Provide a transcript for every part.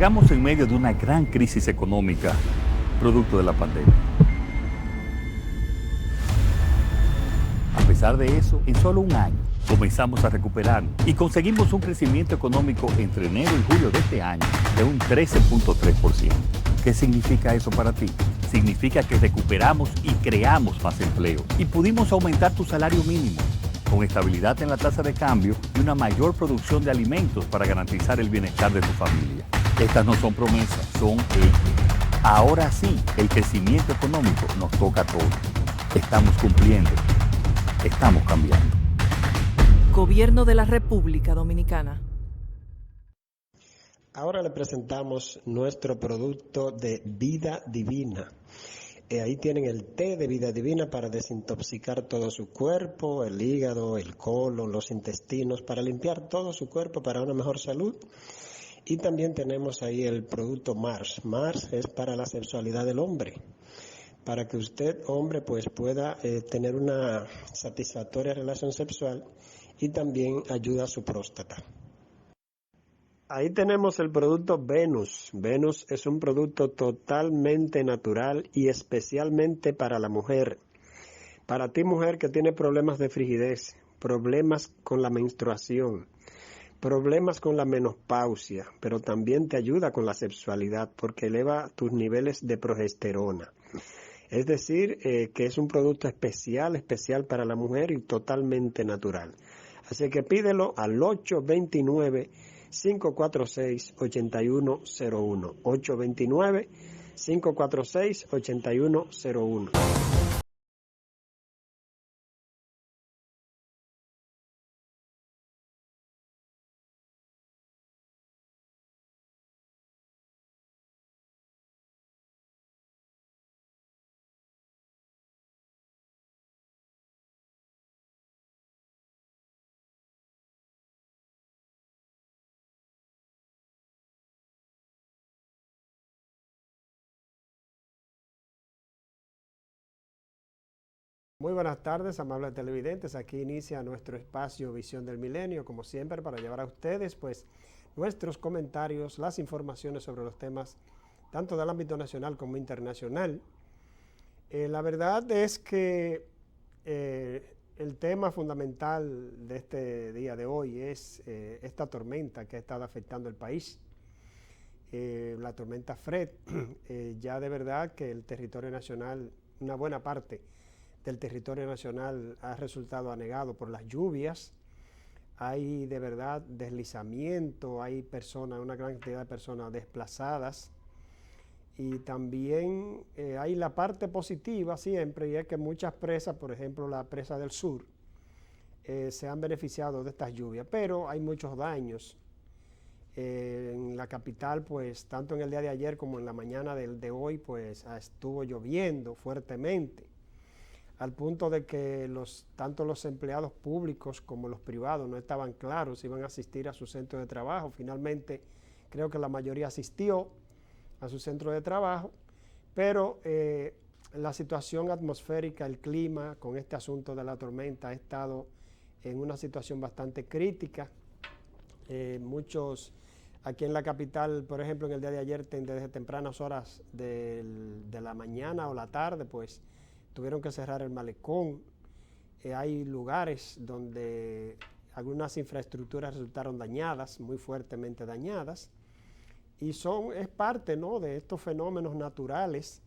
Llegamos en medio de una gran crisis económica, producto de la pandemia. A pesar de eso, en solo un año comenzamos a recuperarnos y conseguimos un crecimiento económico entre enero y julio de este año de un 13.3%. ¿Qué significa eso para ti? Significa que recuperamos y creamos más empleo y pudimos aumentar tu salario mínimo, con estabilidad en la tasa de cambio y una mayor producción de alimentos para garantizar el bienestar de tu familia. Estas no son promesas, son hechos. Ahora sí, el crecimiento económico nos toca a todos. Estamos cumpliendo. Estamos cambiando. Gobierno de la República Dominicana. Ahora le presentamos nuestro producto de Vida Divina. Ahí tienen el té de Vida Divina para desintoxicar todo su cuerpo, el hígado, el colon, los intestinos, para limpiar todo su cuerpo para una mejor salud. Y también tenemos ahí el producto Mars. Mars es para la sexualidad del hombre, para que usted, hombre, pues pueda tener una satisfactoria relación sexual y también ayuda a su próstata. Ahí tenemos el producto Venus. Venus es un producto totalmente natural y especialmente para la mujer. Para ti, mujer que tiene problemas de frigidez, problemas con la menstruación, problemas con la menopausia, pero también te ayuda con la sexualidad porque eleva tus niveles de progesterona. Es decir, que es un producto especial para la mujer y totalmente natural. Así que pídelo al 829-546-8101. 829-546-8101. Muy buenas tardes, amables televidentes. Aquí inicia nuestro espacio Visión del Milenio, como siempre, para llevar a ustedes pues nuestros comentarios, las informaciones sobre los temas tanto del ámbito nacional como internacional. La verdad es que el tema fundamental de este día de hoy es esta tormenta que ha estado afectando el país. La tormenta Fred, ya de verdad que el territorio nacional, una buena parte del territorio nacional ha resultado anegado por las lluvias. Hay de verdad deslizamiento, hay personas, una gran cantidad de personas desplazadas y también hay la parte positiva siempre, y es que muchas presas, por ejemplo la presa del sur, se han beneficiado de estas lluvias, pero hay muchos daños. En la capital, pues tanto en el día de ayer como en la mañana de hoy, pues estuvo lloviendo fuertemente, al punto de que tanto los empleados públicos como los privados no estaban claros si iban a asistir a su centro de trabajo. Finalmente, creo que la mayoría asistió a su centro de trabajo, pero la situación atmosférica, el clima, con este asunto de la tormenta, ha estado en una situación bastante crítica. Muchos, aquí en la capital, por ejemplo, en el día de ayer, desde tempranas horas de la mañana o la tarde, pues tuvieron que cerrar el malecón. Hay lugares donde algunas infraestructuras resultaron dañadas, muy fuertemente dañadas, y es parte, ¿no?, de estos fenómenos naturales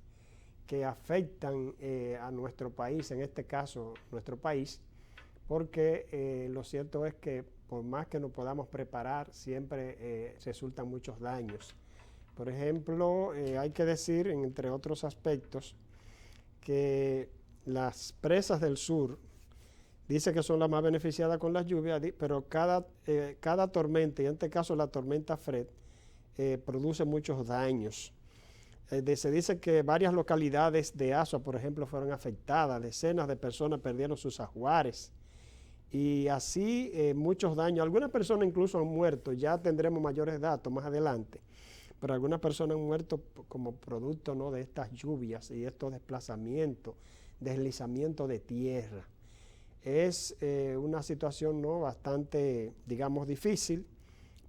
que afectan a nuestro país, en este caso nuestro país, porque lo cierto es que por más que nos podamos preparar, siempre resultan muchos daños. Por ejemplo, hay que decir, entre otros aspectos, que las presas del sur dice que son las más beneficiadas con las lluvias, pero cada tormenta, y en este caso la tormenta Fred, produce muchos daños. Se dice que varias localidades de Azua, por ejemplo, fueron afectadas, decenas de personas perdieron sus ajuares y así muchos daños. Algunas personas incluso han muerto, ya tendremos mayores datos más adelante, pero algunas personas han muerto como producto, ¿no?, de estas lluvias y estos desplazamientos, deslizamiento de tierra. Es una situación, ¿no?, bastante, digamos, difícil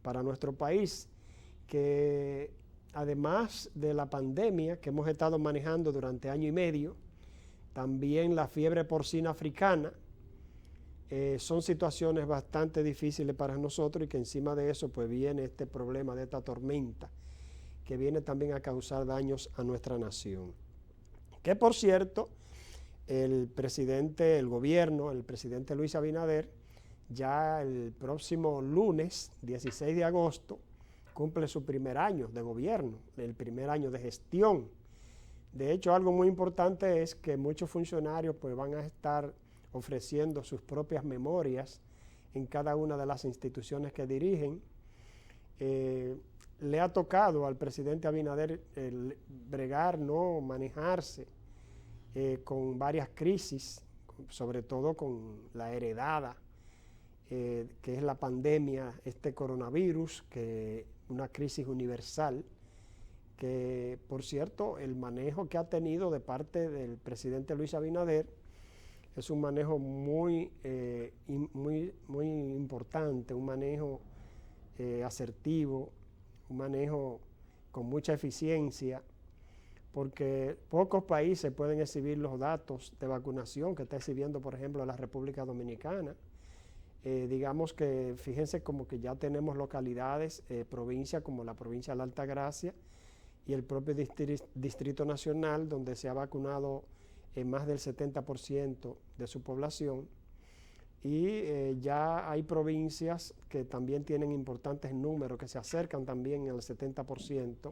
para nuestro país, que además de la pandemia que hemos estado manejando durante año y medio, también la fiebre porcina africana, son situaciones bastante difíciles para nosotros y que encima de eso pues viene este problema de esta tormenta que viene también a causar daños a nuestra nación. Que por cierto, el presidente Luis Abinader, ya el próximo lunes, 16 de agosto, cumple su primer año de gobierno, el primer año de gestión. De hecho, algo muy importante es que muchos funcionarios pues, van a estar ofreciendo sus propias memorias en cada una de las instituciones que dirigen. Le ha tocado al presidente Abinader bregar, ¿no?, manejarse con varias crisis, sobre todo con la heredada, que es la pandemia, este coronavirus, que una crisis universal, que por cierto el manejo que ha tenido de parte del presidente Luis Abinader es un manejo muy importante, un manejo asertivo, un manejo con mucha eficiencia, porque pocos países pueden exhibir los datos de vacunación que está exhibiendo, por ejemplo, la República Dominicana. Digamos que, fíjense como que ya tenemos localidades, provincias como la provincia de la Altagracia y el propio Distrito Nacional, donde se ha vacunado más del 70% de su población. Y ya hay provincias que también tienen importantes números, que se acercan también al 70%.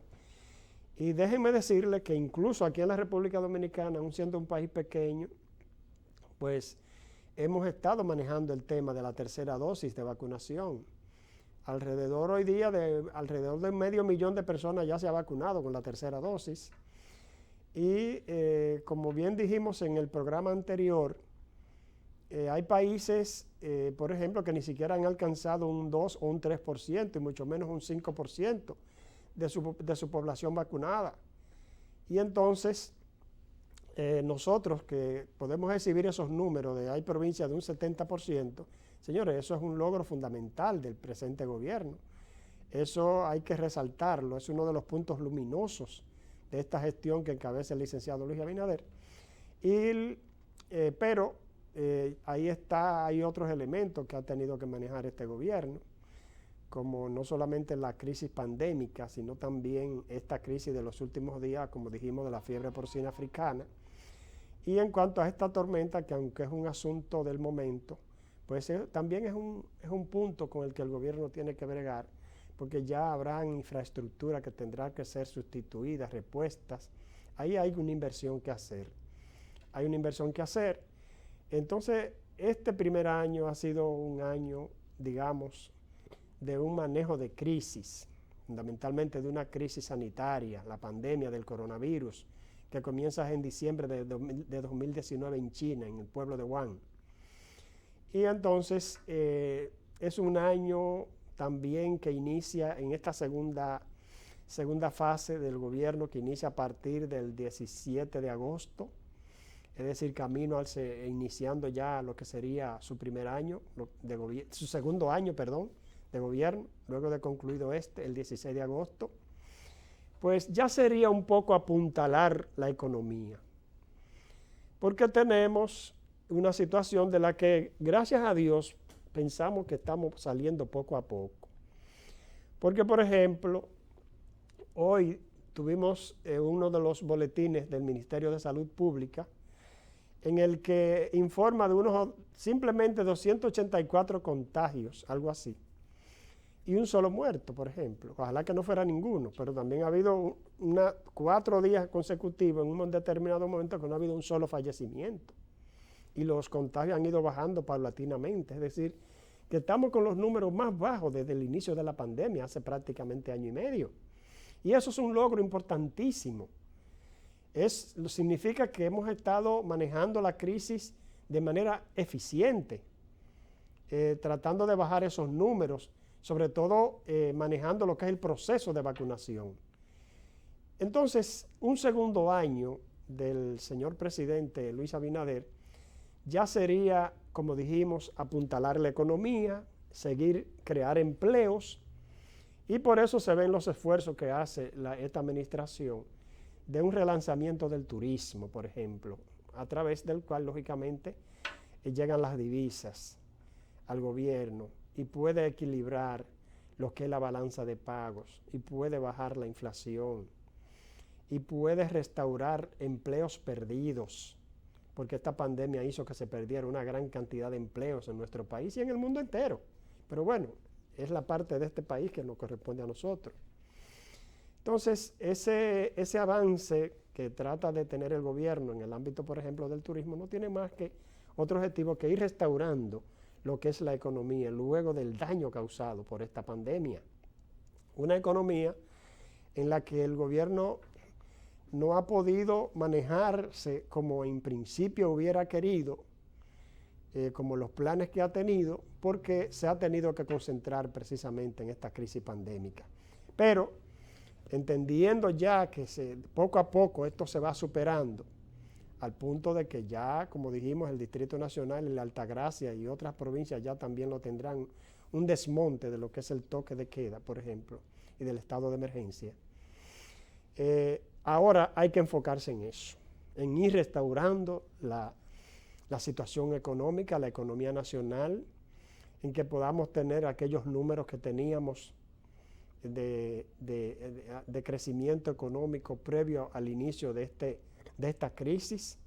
Y déjenme decirles que incluso aquí en la República Dominicana, aun siendo un país pequeño, pues hemos estado manejando el tema de la tercera dosis de vacunación. Hoy día, alrededor de 500,000 de personas ya se ha vacunado con la tercera dosis. Y como bien dijimos en el programa anterior, hay países, por ejemplo, que ni siquiera han alcanzado un 2 o un 3%, y mucho menos un 5% de su población vacunada. Y entonces, nosotros que podemos exhibir esos números de hay provincias de un 70%, señores, eso es un logro fundamental del presente gobierno. Eso hay que resaltarlo, es uno de los puntos luminosos de esta gestión que encabeza el licenciado Luis Abinader. Pero hay otros elementos que ha tenido que manejar este gobierno, como no solamente la crisis pandémica, sino también esta crisis de los últimos días, como dijimos, de la fiebre porcina africana. Y en cuanto a esta tormenta, que aunque es un asunto del momento, pues también es un punto con el que el gobierno tiene que bregar, porque ya habrá infraestructura que tendrá que ser sustituida, repuestas. Ahí hay una inversión que hacer. Entonces, este primer año ha sido un año, digamos, de un manejo de crisis, fundamentalmente de una crisis sanitaria, la pandemia del coronavirus, que comienza en diciembre de 2019 en China, en el pueblo de Wuhan. Y entonces es un año también que inicia en esta segunda fase del gobierno, que inicia a partir del 17 de agosto, es decir, iniciando ya lo que sería su primer año, su segundo año, de gobierno, luego de concluido el 16 de agosto, pues ya sería un poco apuntalar la economía, porque tenemos una situación de la que, gracias a Dios, pensamos que estamos saliendo poco a poco. Porque, por ejemplo, hoy tuvimos uno de los boletines del Ministerio de Salud Pública en el que informa de simplemente 284 contagios, algo así, y un solo muerto, por ejemplo. Ojalá que no fuera ninguno, pero también ha habido 4 días consecutivos en un determinado momento que no ha habido un solo fallecimiento. Y los contagios han ido bajando paulatinamente, es decir, que estamos con los números más bajos desde el inicio de la pandemia, hace prácticamente año y medio. Y eso es un logro importantísimo. Significa que hemos estado manejando la crisis de manera eficiente, tratando de bajar esos números, sobre todo manejando lo que es el proceso de vacunación. Entonces, un segundo año del señor presidente Luis Abinader ya sería, como dijimos, apuntalar la economía, crear empleos Y por eso se ven los esfuerzos que hace esta administración de un relanzamiento del turismo, por ejemplo, a través del cual, lógicamente, llegan las divisas al gobierno y puede equilibrar lo que es la balanza de pagos y puede bajar la inflación y puede restaurar empleos perdidos, porque esta pandemia hizo que se perdiera una gran cantidad de empleos en nuestro país y en el mundo entero. Pero bueno, es la parte de este país que nos corresponde a nosotros. Entonces, ese avance que trata de tener el gobierno en el ámbito, por ejemplo, del turismo, no tiene más que otro objetivo que ir restaurando lo que es la economía luego del daño causado por esta pandemia. Una economía en la que el gobierno no ha podido manejarse como en principio hubiera querido, como los planes que ha tenido, porque se ha tenido que concentrar precisamente en esta crisis pandémica. Pero entendiendo ya que poco a poco esto se va superando, al punto de que ya, como dijimos, el Distrito Nacional y la Altagracia y otras provincias ya también lo tendrán un desmonte de lo que es el toque de queda, por ejemplo, y del estado de emergencia. Ahora hay que enfocarse en eso, en ir restaurando la situación económica, la economía nacional, en que podamos tener aquellos números que teníamos de crecimiento económico previo al inicio de esta crisis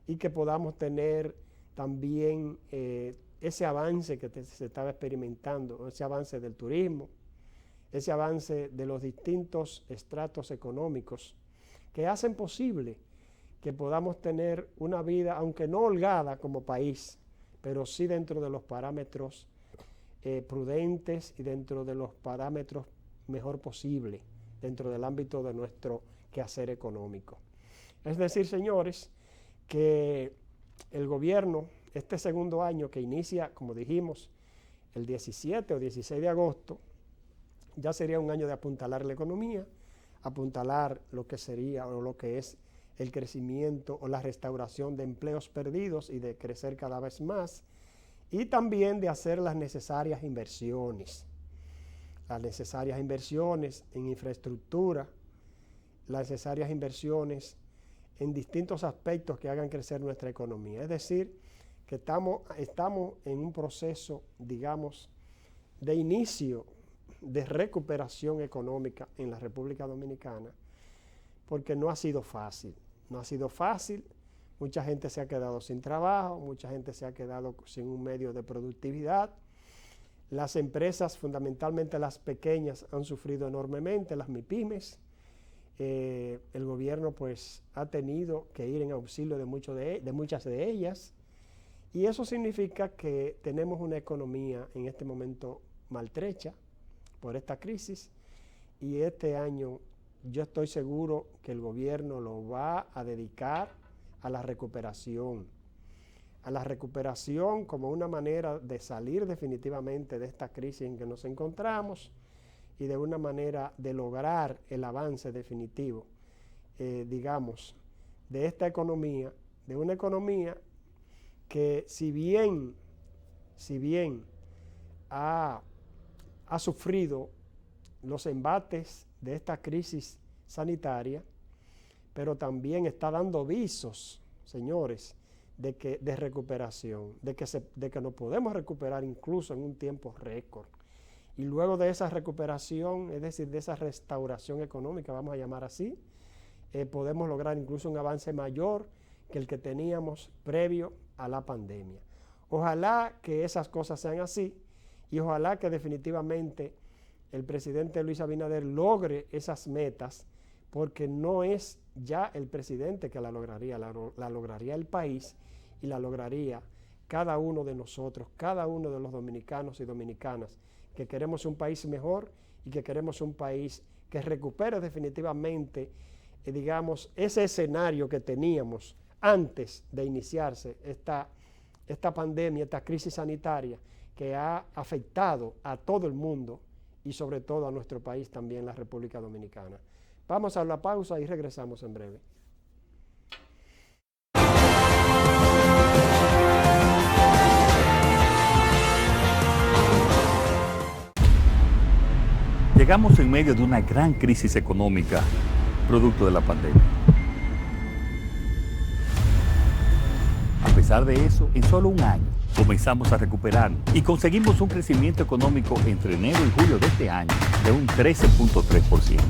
y que podamos tener también ese avance que se estaba experimentando, ese avance del turismo, ese avance de los distintos estratos económicos que hacen posible que podamos tener una vida, aunque no holgada como país, pero sí dentro de los parámetros prudentes y dentro de los parámetros mejor posible, dentro del ámbito de nuestro quehacer económico. Es decir, señores, que el gobierno, este segundo año que inicia, como dijimos, el 17 o 16 de agosto, ya sería un año de apuntalar la economía, apuntalar lo que sería o lo que es el crecimiento o la restauración de empleos perdidos y de crecer cada vez más, y también de hacer las necesarias inversiones en infraestructura, las necesarias inversiones en distintos aspectos que hagan crecer nuestra economía. Es decir, que estamos en un proceso, digamos, de inicio de recuperación económica en la República Dominicana, porque no ha sido fácil. No ha sido fácil, mucha gente se ha quedado sin trabajo, mucha gente se ha quedado sin un medio de productividad. Las empresas, fundamentalmente las pequeñas, han sufrido enormemente, las MIPYMES. El gobierno pues ha tenido que ir en auxilio de muchas de ellas, y eso significa que tenemos una economía en este momento maltrecha por esta crisis, y este año yo estoy seguro que el gobierno lo va a dedicar a la recuperación como una manera de salir definitivamente de esta crisis en que nos encontramos y de una manera de lograr el avance definitivo, digamos, de esta economía, de una economía que si bien ha sufrido los embates de esta crisis sanitaria, pero también está dando visos, señores, de recuperación, de que nos podemos recuperar incluso en un tiempo récord. Y luego de esa recuperación, es decir, de esa restauración económica, vamos a llamar así, podemos lograr incluso un avance mayor que el que teníamos previo a la pandemia. Ojalá que esas cosas sean así, y ojalá que definitivamente el presidente Luis Abinader logre esas metas, porque no es ya el presidente que la lograría, la lograría el país, y la lograría cada uno de nosotros, cada uno de los dominicanos y dominicanas, que queremos un país mejor y que queremos un país que recupere definitivamente, digamos, ese escenario que teníamos antes de iniciarse esta pandemia, esta crisis sanitaria que ha afectado a todo el mundo y sobre todo a nuestro país también, la República Dominicana. Vamos a la pausa y regresamos en breve. Llegamos en medio de una gran crisis económica, producto de la pandemia. A pesar de eso, en solo un año comenzamos a recuperarnos y conseguimos un crecimiento económico entre enero y julio de este año de un 13.3%.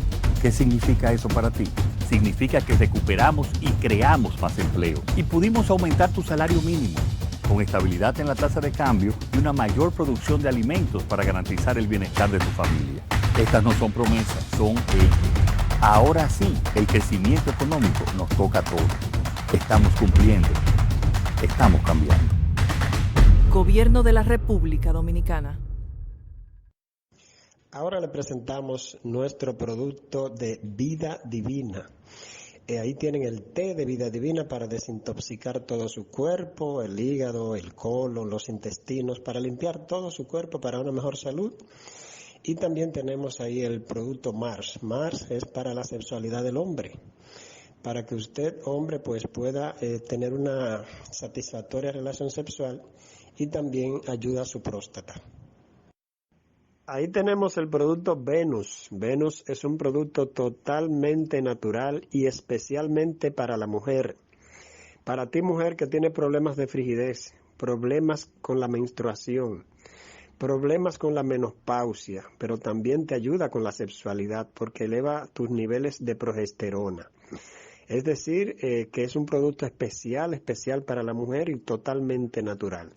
¿Qué significa eso para ti? Significa que recuperamos y creamos más empleo y pudimos aumentar tu salario mínimo, con estabilidad en la tasa de cambio y una mayor producción de alimentos para garantizar el bienestar de tu familia. Estas no son promesas, son hechos. Ahora sí, el crecimiento económico nos toca a todos. Estamos cumpliendo, estamos cambiando. Gobierno de la República Dominicana. Ahora le presentamos nuestro producto de Vida Divina. Ahí tienen el té de Vida Divina para desintoxicar todo su cuerpo, el hígado, el colon, los intestinos, para limpiar todo su cuerpo para una mejor salud. Y también tenemos ahí el producto Mars. Mars es para la sexualidad del hombre, para que usted, hombre, pues pueda tener una satisfactoria relación sexual y también ayuda a su próstata. Ahí tenemos el producto Venus. Venus es un producto totalmente natural y especialmente para la mujer. Para ti, mujer, que tiene problemas de frigidez, problemas con la menstruación, problemas con la menopausia, pero también te ayuda con la sexualidad porque eleva tus niveles de progesterona. Es decir, que es un producto especial para la mujer y totalmente natural.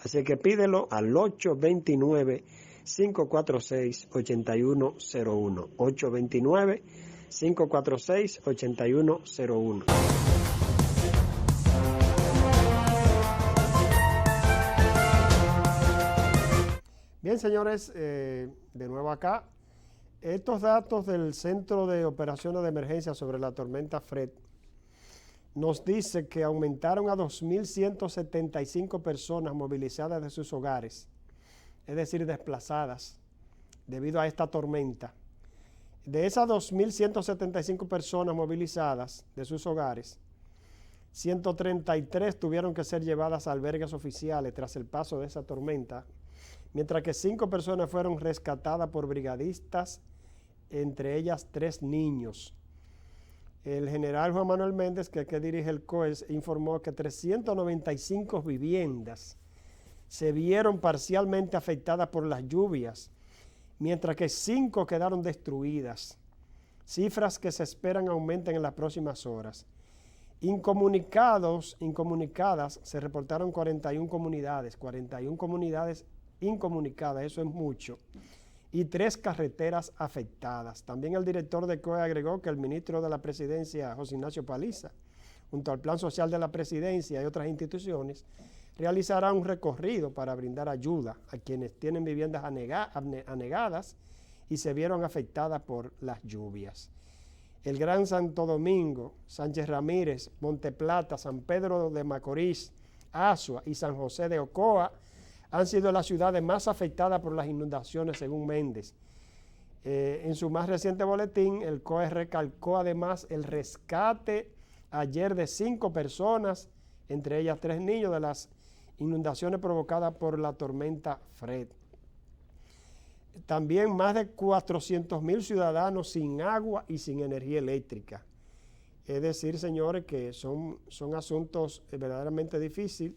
Así que pídelo al 829-546-8101. 829-546-8101. Bien, señores, de nuevo acá. Estos datos del Centro de Operaciones de Emergencia sobre la tormenta Fred nos dice que aumentaron a 2.175 personas movilizadas de sus hogares, es decir, desplazadas debido a esta tormenta. De esas 2.175 personas movilizadas de sus hogares, 133 tuvieron que ser llevadas a albergues oficiales tras el paso de esa tormenta, mientras que 5 personas fueron rescatadas por brigadistas, entre ellas 3 niños. El general Juan Manuel Méndez, que dirige el COES, informó que 395 viviendas se vieron parcialmente afectadas por las lluvias, mientras que 5 quedaron destruidas, cifras que se esperan aumenten en las próximas horas. Incomunicadas se reportaron 41 comunidades incomunicadas, eso es mucho, y 3 carreteras afectadas. También el director de COE agregó que el ministro de la Presidencia, José Ignacio Paliza, junto al Plan Social de la Presidencia y otras instituciones, realizará un recorrido para brindar ayuda a quienes tienen viviendas anegadas y se vieron afectadas por las lluvias. El Gran Santo Domingo, Sánchez Ramírez, Monteplata, San Pedro de Macorís, Asua y San José de Ocoa han sido las ciudades más afectadas por las inundaciones, según Méndez. En su más reciente boletín, el COE recalcó además el rescate ayer de 5 personas, entre ellas 3 niños, de las inundaciones provocadas por la tormenta Fred. También más de 400,000 ciudadanos sin agua y sin energía eléctrica. Es decir, señores, que son asuntos verdaderamente difíciles.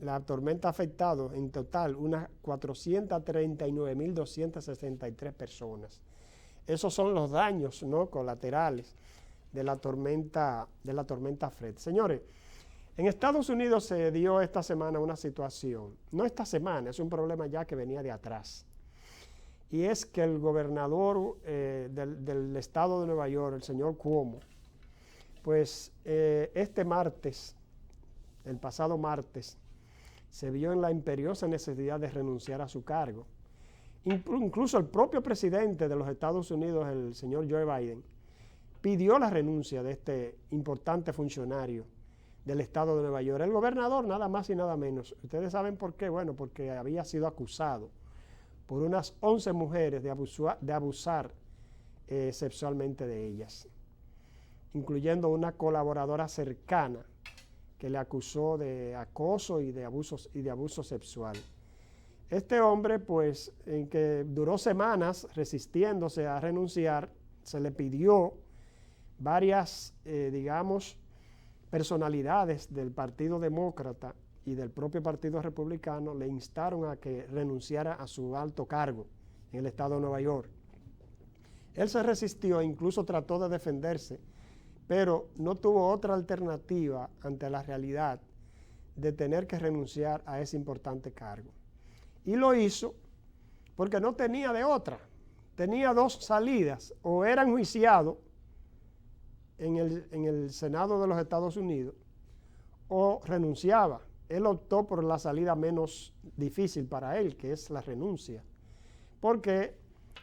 La tormenta ha afectado en total unas 439.263 personas. Esos son los daños, ¿no?, colaterales de la tormenta Fred. Señores, en Estados Unidos se dio esta semana una situación, no esta semana, es un problema ya que venía de atrás, y es que el gobernador del estado de Nueva York, el señor Cuomo, pues el pasado martes, se vio en la imperiosa necesidad de renunciar a su cargo. Incluso el propio presidente de los Estados Unidos, el señor Joe Biden, pidió la renuncia de este importante funcionario del estado de Nueva York. El gobernador, nada más y nada menos. ¿Ustedes saben por qué? Bueno, porque había sido acusado por unas 11 mujeres de abusar sexualmente de ellas, incluyendo una colaboradora cercana que le acusó de acoso y de abuso sexual. Este hombre, pues, en que duró semanas resistiéndose a renunciar, se le pidió varias, digamos, personalidades del Partido Demócrata y del propio Partido Republicano le instaron a que renunciara a su alto cargo en el estado de Nueva York. Él se resistió e incluso trató de defenderse, pero no tuvo otra alternativa ante la realidad de tener que renunciar a ese importante cargo. Y lo hizo porque no tenía de otra. Tenía dos salidas: o era enjuiciado en el Senado de los Estados Unidos o renunciaba. Él optó por la salida menos difícil para él, que es la renuncia. Porque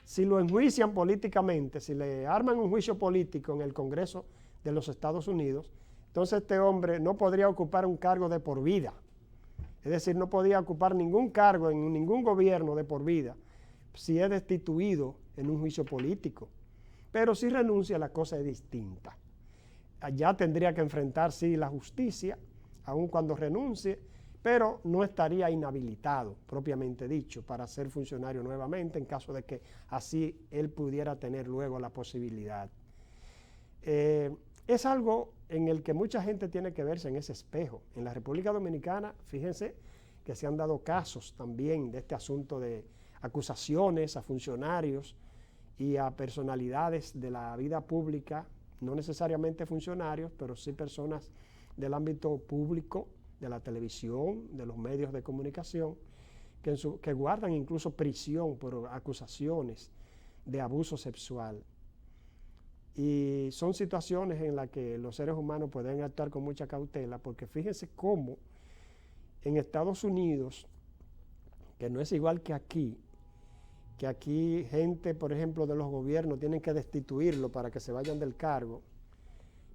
si lo enjuician políticamente, si le arman un juicio político en el Congreso de los Estados Unidos, entonces este hombre no podría ocupar un cargo de por vida. Es decir, no podía ocupar ningún cargo en ningún gobierno de por vida si es destituido en un juicio político. Pero si renuncia, la cosa es distinta. Allá tendría que enfrentar, sí, la justicia, aun cuando renuncie, pero no estaría inhabilitado, propiamente dicho, para ser funcionario nuevamente en caso de que así él pudiera tener luego la posibilidad. Es algo en el que mucha gente tiene que verse en ese espejo. En la República Dominicana, fíjense que se han dado casos también de este asunto de acusaciones a funcionarios y a personalidades de la vida pública, no necesariamente funcionarios, pero sí personas del ámbito público, de la televisión, de los medios de comunicación, que guardan incluso prisión por acusaciones de abuso sexual. Y son situaciones en las que los seres humanos pueden actuar con mucha cautela, porque fíjense cómo en Estados Unidos, que no es igual que aquí gente, por ejemplo, de los gobiernos tienen que destituirlo para que se vayan del cargo,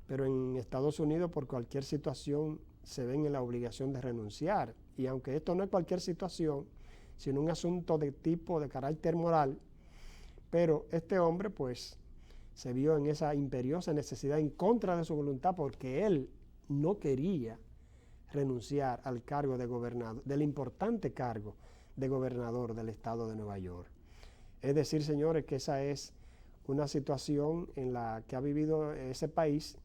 pero en Estados Unidos por cualquier situación se ven en la obligación de renunciar. Y aunque esto no es cualquier situación, sino un asunto de tipo de carácter moral, pero este hombre pues se vio en esa imperiosa necesidad en contra de su voluntad, porque él no quería renunciar al cargo de gobernador, del importante cargo de gobernador del estado de Nueva York. Es decir, señores, que esa es una situación en la que ha vivido ese país,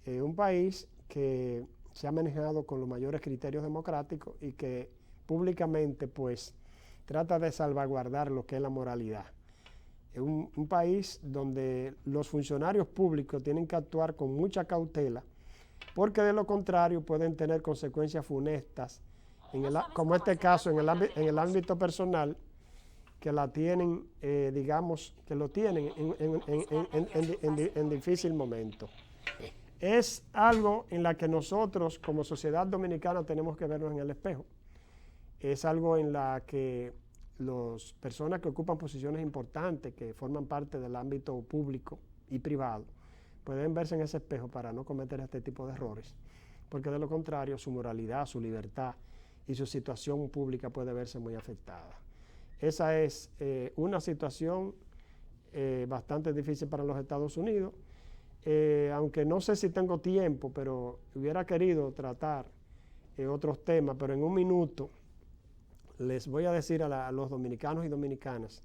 un país que se ha manejado con los mayores criterios democráticos y que públicamente pues trata de salvaguardar lo que es la moralidad. Es un país donde los funcionarios públicos tienen que actuar con mucha cautela, porque de lo contrario pueden tener consecuencias funestas, como este caso en el ámbito personal, que la tienen, digamos, que lo tienen en difícil momento. Es algo en la que nosotros como sociedad dominicana tenemos que vernos en el espejo. Es algo en la que las personas que ocupan posiciones importantes, que forman parte del ámbito público y privado, pueden verse en ese espejo para no cometer este tipo de errores, porque de lo contrario su moralidad, su libertad y su situación pública puede verse muy afectada. Esa es una situación bastante difícil para los Estados Unidos, aunque no sé si tengo tiempo, pero hubiera querido tratar otros temas, pero en un minuto les voy a decir a los dominicanos y dominicanas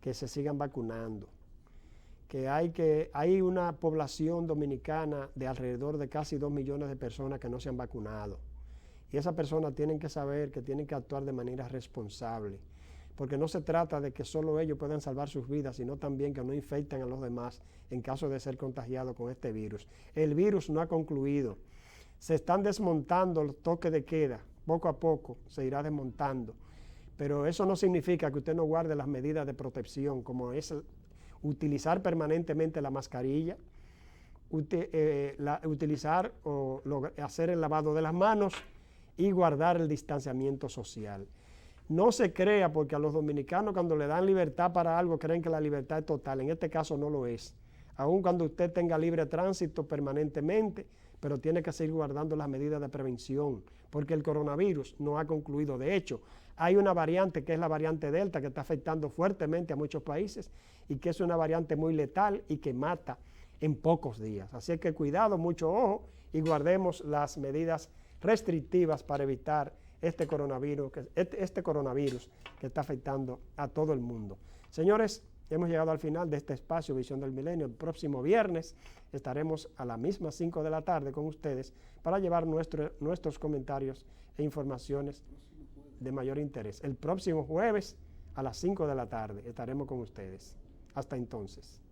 que se sigan vacunando, que hay una población dominicana de alrededor de casi 2 millones de personas que no se han vacunado, y esas personas tienen que saber que tienen que actuar de manera responsable, porque no se trata de que solo ellos puedan salvar sus vidas, sino también que no infecten a los demás en caso de ser contagiados con este virus. El virus no ha concluido. Se están desmontando los toques de queda. Poco a poco se irá desmontando. Pero eso no significa que usted no guarde las medidas de protección, como es utilizar permanentemente la mascarilla, utilizar o hacer el lavado de las manos y guardar el distanciamiento social. No se crea, porque a los dominicanos cuando le dan libertad para algo creen que la libertad es total. En este caso no lo es. Aun cuando usted tenga libre tránsito permanentemente, pero tiene que seguir guardando las medidas de prevención, porque el coronavirus no ha concluido. De hecho, hay una variante que es la variante Delta, que está afectando fuertemente a muchos países y que es una variante muy letal y que mata en pocos días. Así que cuidado, mucho ojo, y guardemos las medidas restrictivas para evitar este coronavirus que está afectando a todo el mundo. Señores, hemos llegado al final de este espacio Visión del Milenio. El próximo viernes estaremos a las mismas 5 de la tarde con ustedes para llevar nuestros comentarios e informaciones de mayor interés. El próximo jueves a las 5 de la tarde estaremos con ustedes. Hasta entonces.